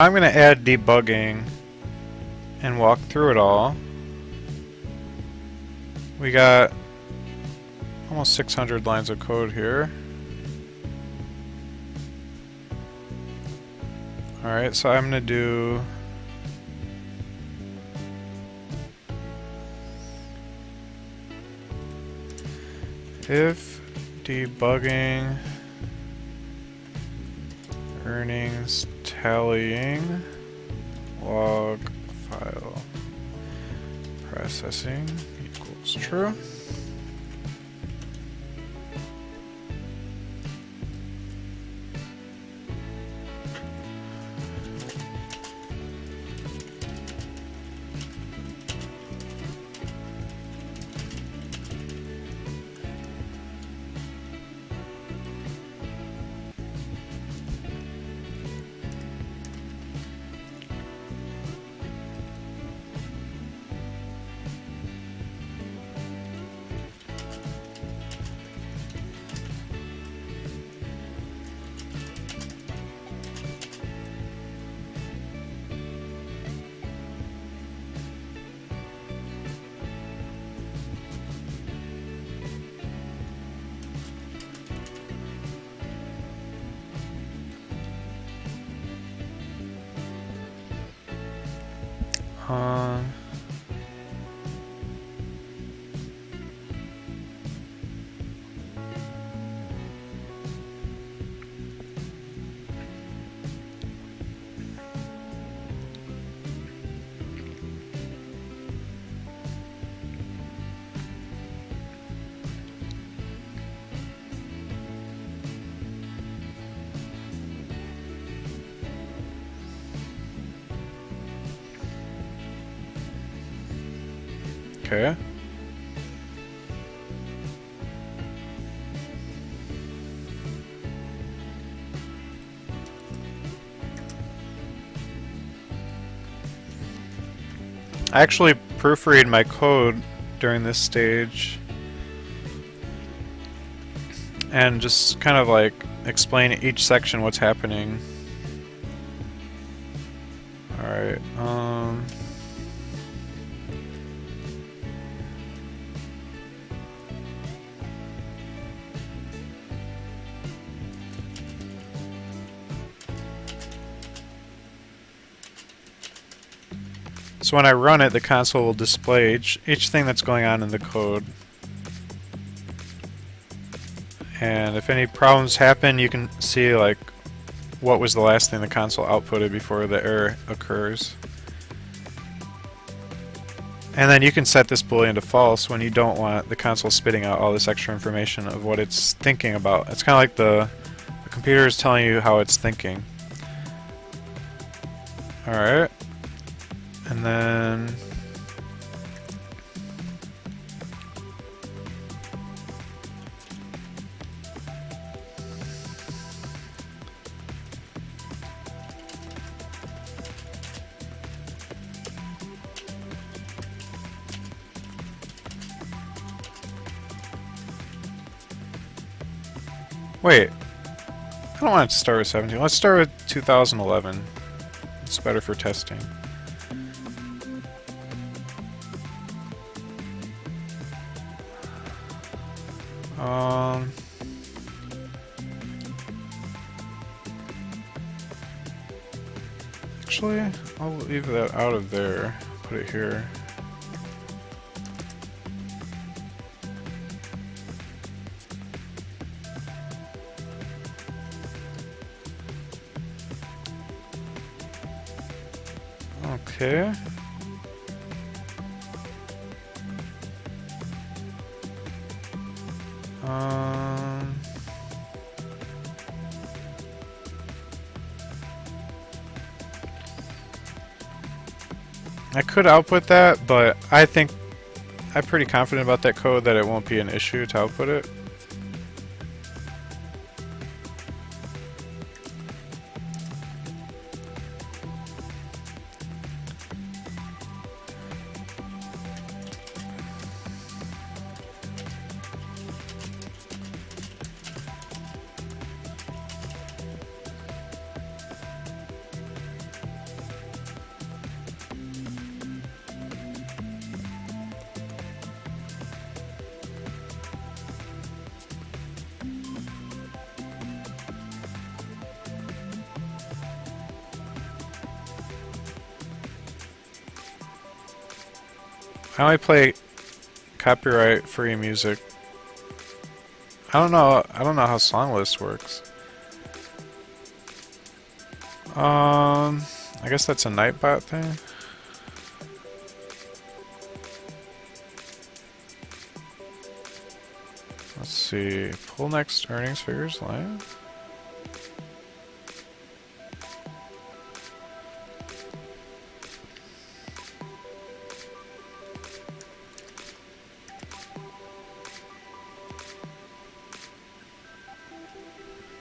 I'm going to add debugging and walk through it all. We got almost 600 lines of code here. Alright, so I'm going to do if debugging earnings tallying log file processing equals true. Okay. I actually proofread my code during this stage and just kind of like explain each section what's happening. Alright, so when I run it, the console will display each thing that's going on in the code. And if any problems happen, you can see like what was the last thing the console outputted before the error occurs. And then you can set this boolean to false when you don't want the console spitting out all this extra information of what it's thinking about. It's kind of like the computer is telling you how it's thinking. Alright. And then wait, I don't want it to start with 17. Let's start with 2011. It's better for testing. Actually, I'll leave that out of there. Put it here. Okay. I could output that, but I think I'm pretty confident about that code that it won't be an issue to output it. I only play copyright free music. I don't know how song list works. I guess that's a Nightbot thing. Let's see. Pull next earnings figures line.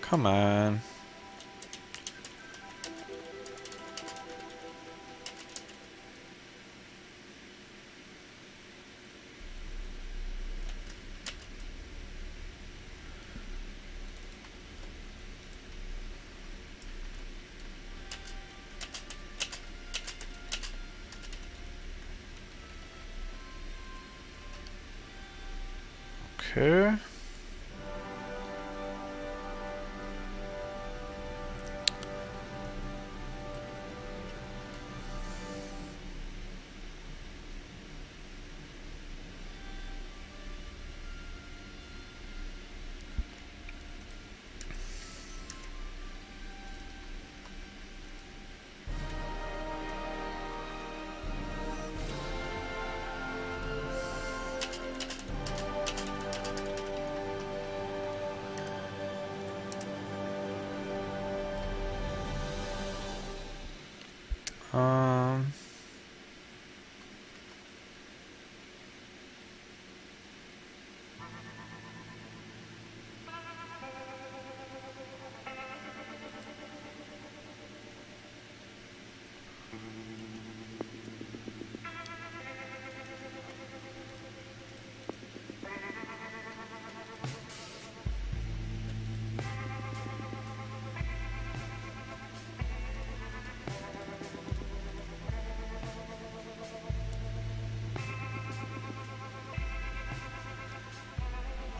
Come on. Okay.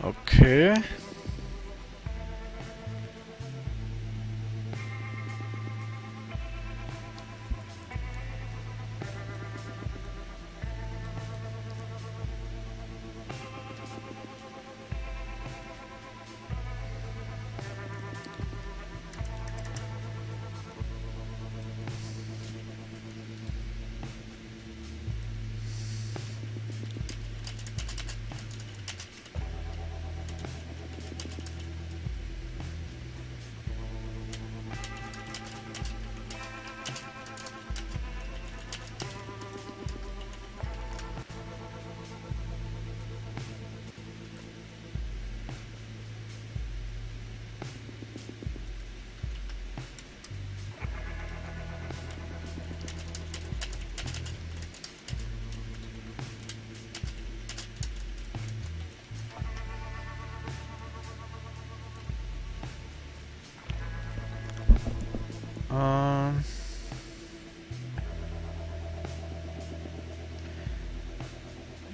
Okay.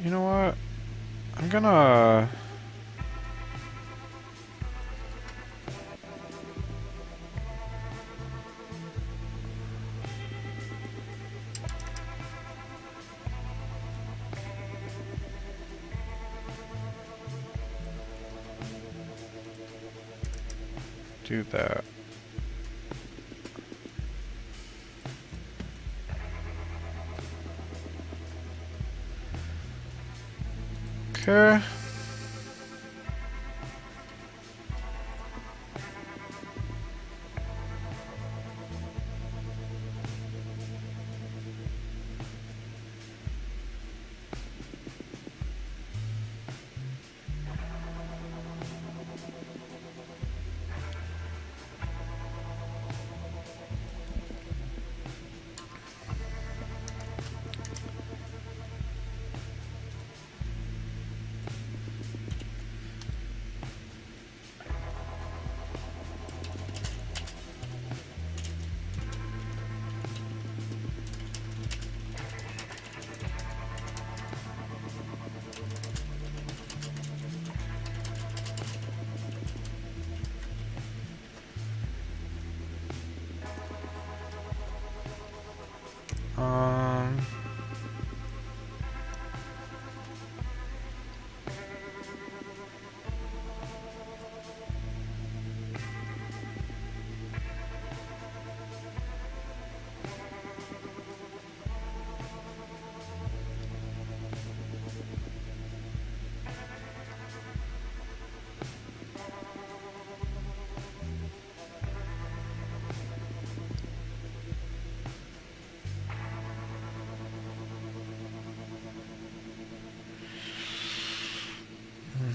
You know what? I'm gonna do that. Okay.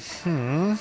Hmm.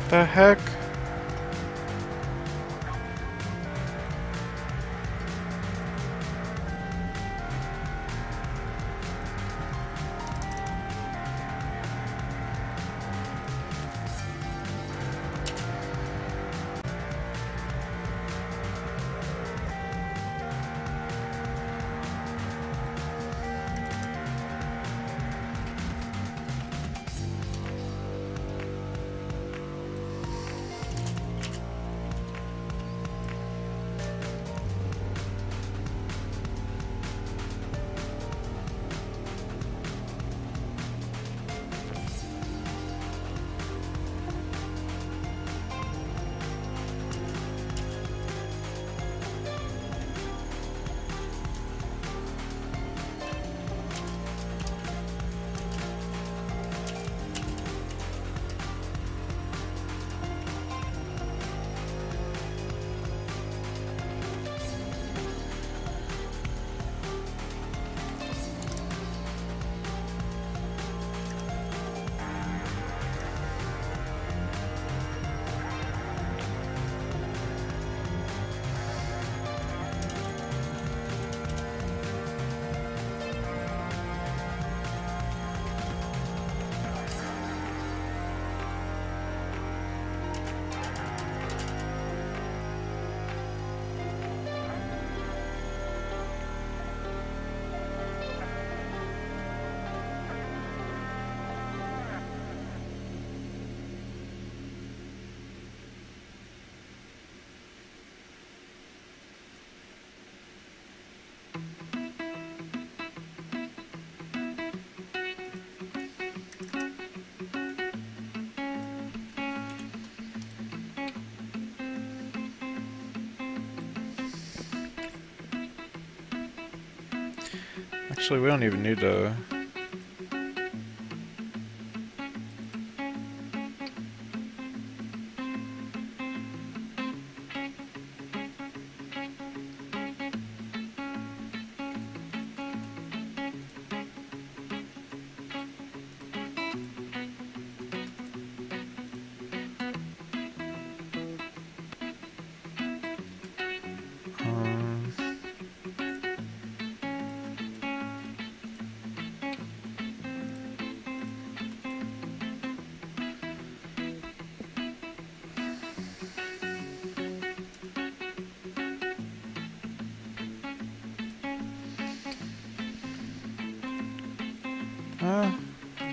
The heck? Actually, we don't even need to...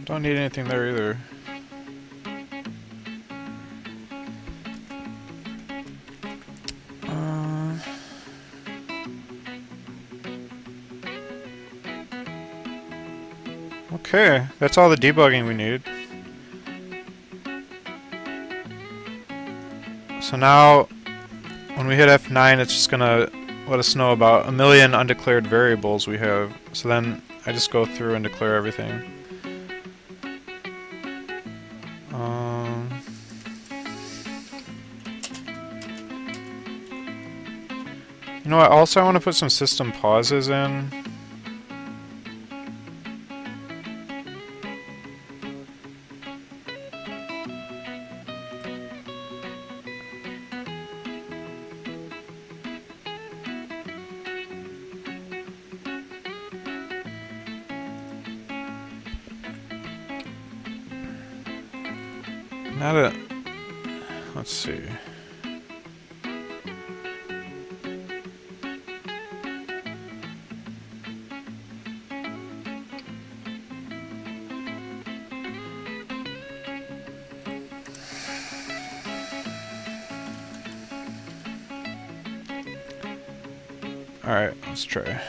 Don't need anything there either. Okay, that's all the debugging we need. So now, when we hit F9, it's just gonna let us know about 1,000,000 undeclared variables we have. So then I just go through and declare everything. You know what, also I want to put some system pauses in. Not a... Let's see. Alright, let's try.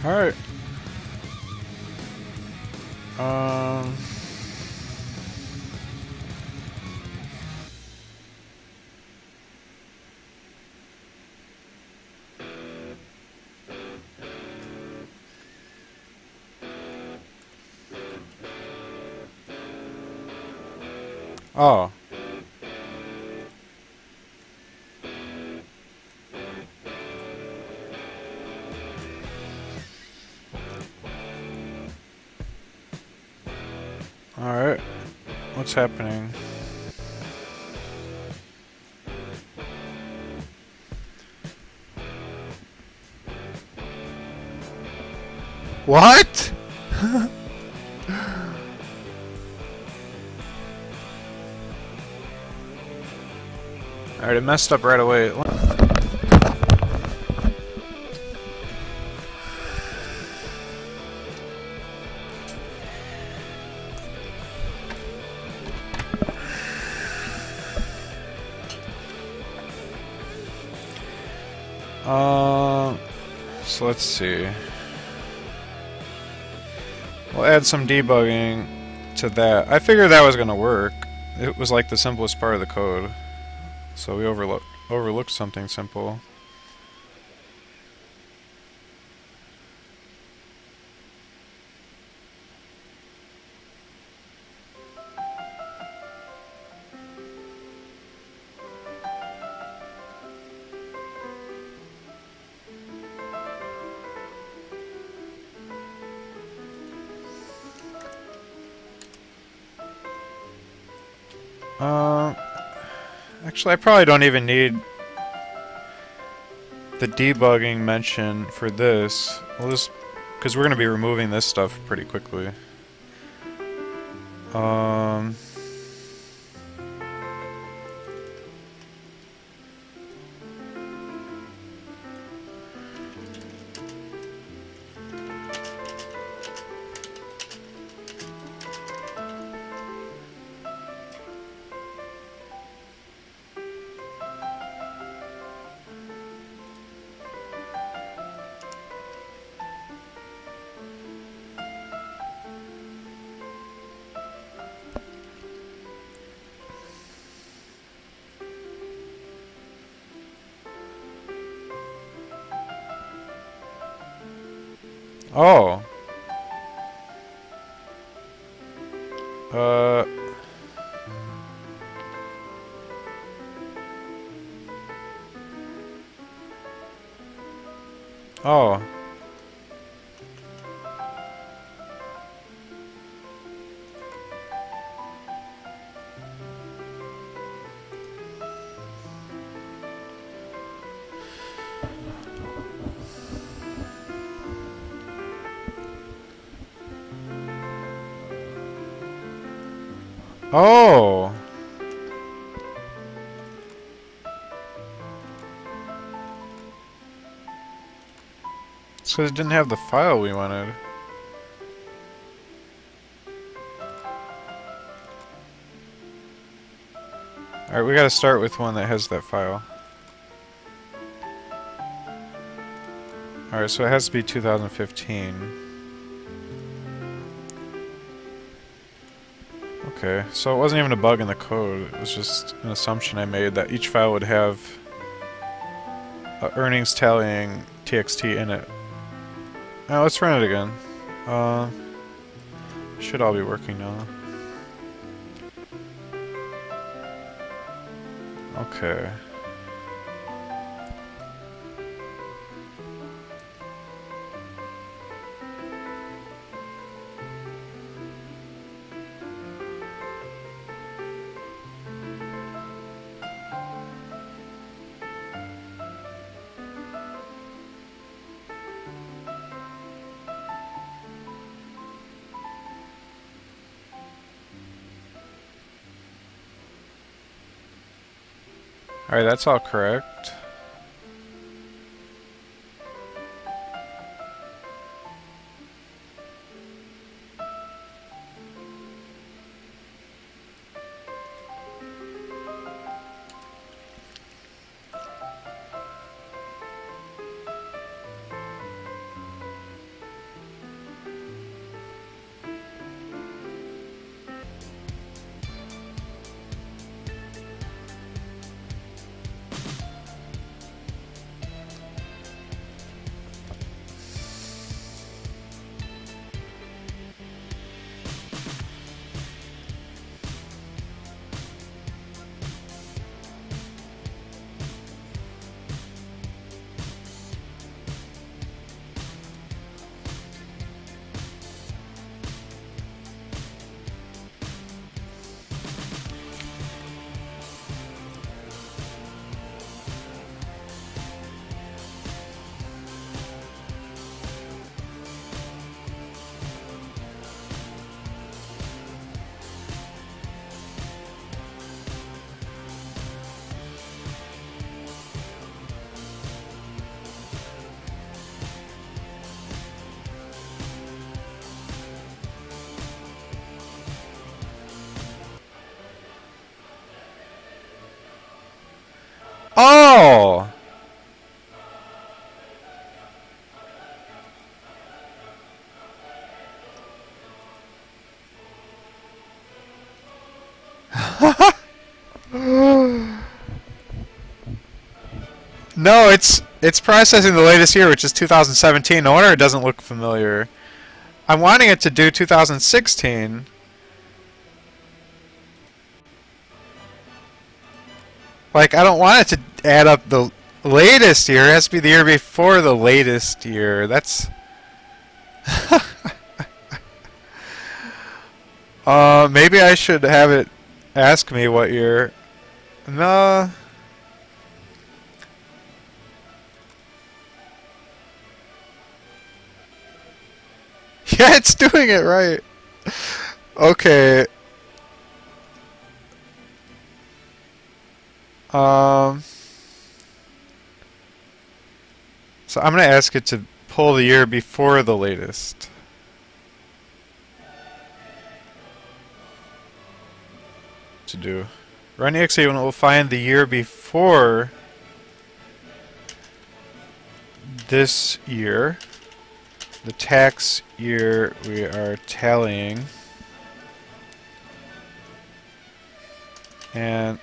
Alright. Oh. Alright. What's happening? What? Alright, it messed up right away. So let's see. We'll add some debugging to that. I figured that was gonna work. It was like the simplest part of the code. So we overlooked something simple. Actually, I probably don't even need the debugging mention for this. We'll just, because we're going to be removing this stuff pretty quickly. Oh. Oh. Oh. It's because it didn't have the file we wanted. Alright, we gotta start with one that has that file. Alright, so it has to be 2015. Okay, so it wasn't even a bug in the code, it was just an assumption I made that each file would have a earnings tallying txt in it. Now let's run it again. Should all be working now. Okay. Alright, that's all correct. Oh! No, it's processing the latest year, which is 2017. No wonder it doesn't look familiar. I'm wanting it to do 2016. Like, I don't want it to add up the latest year. It has to be the year before the latest year. That's... maybe I should have it ask me what year. No. Yeah, it's doing it right. Okay. So I'm gonna ask it to pull the year before the latest. To do. Run exe and it will find the year before this year. The tax year we are tallying. And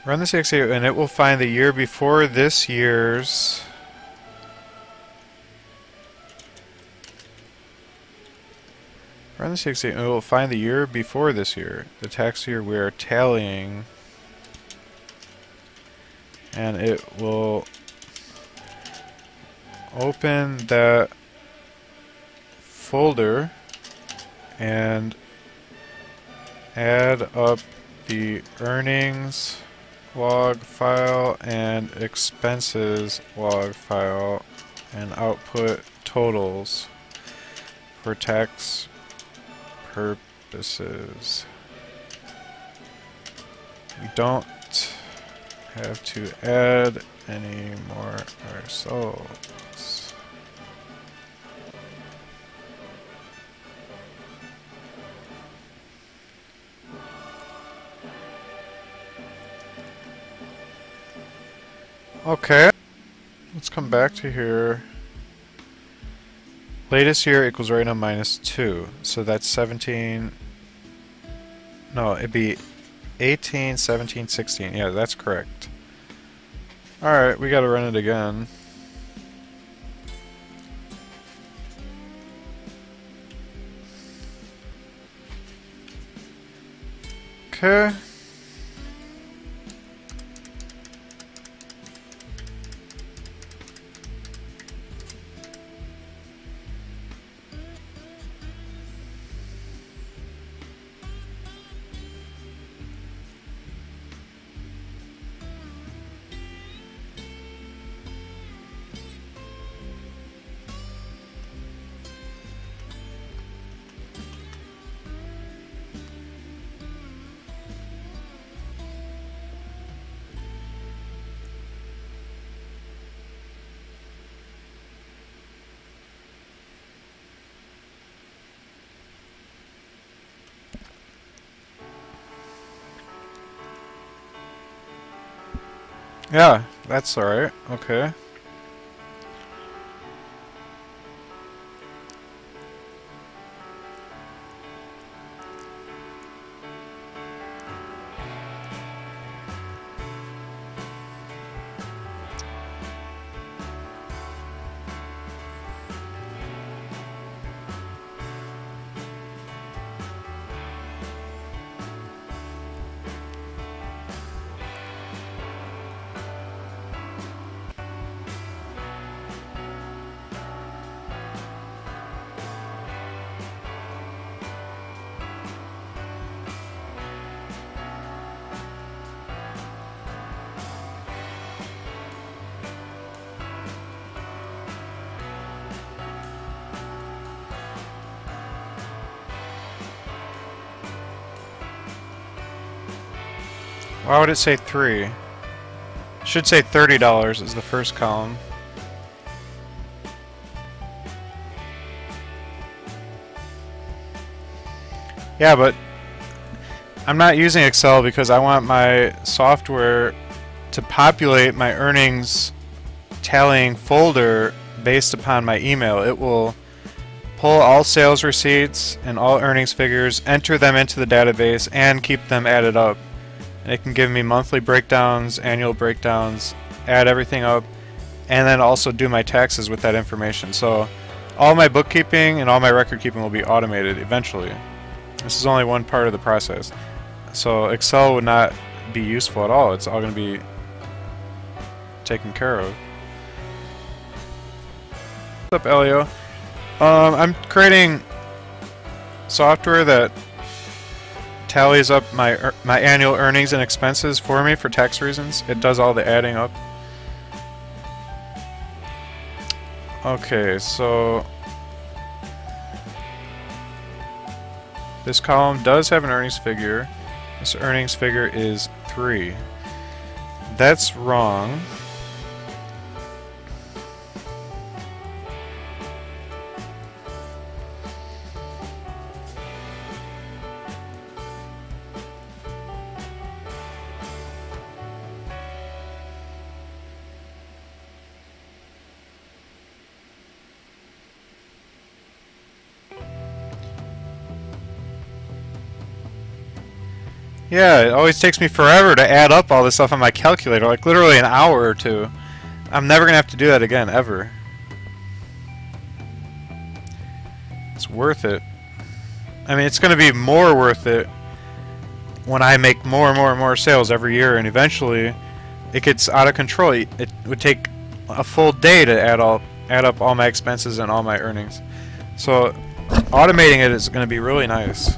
run this exe and it will find the year before this year's. Run this exe and it will find the year before this year, the tax year we are tallying, and it will open that folder and add up the earnings log file and expenses log file and output totals for tax purposes. We don't have to add any more ourselves. Okay, let's come back to here. Latest year equals right now -2, so that's 17. No, it'd be 18, 17, 16. Yeah, that's correct. Alright, we gotta run it again. Okay. Yeah, that's alright. Okay. Why would it say 3? It should say $30 is the first column. Yeah, but I'm not using Excel because I want my software to populate my earnings tallying folder based upon my email. It will pull all sales receipts and all earnings figures, enter them into the database, and keep them added up. And it can give me monthly breakdowns, annual breakdowns, add everything up, and then also do my taxes with that information. So all my bookkeeping and all my record keeping will be automated eventually. This is only one part of the process. So Excel would not be useful at all. It's all going to be taken care of. What's up, Elio? I'm creating software that tallies up my annual earnings and expenses for me for tax reasons. It does all the adding up. Okay, so this column does have an earnings figure. This earnings figure is 3. That's wrong. Yeah, it always takes me forever to add up all this stuff on my calculator, like literally an hour or two. I'm never gonna have to do that again, ever. It's worth it. I mean, it's gonna be more worth it when I make more and more and more sales every year, and eventually it gets out of control. It would take a full day to add up all my expenses and all my earnings. So automating it is gonna be really nice.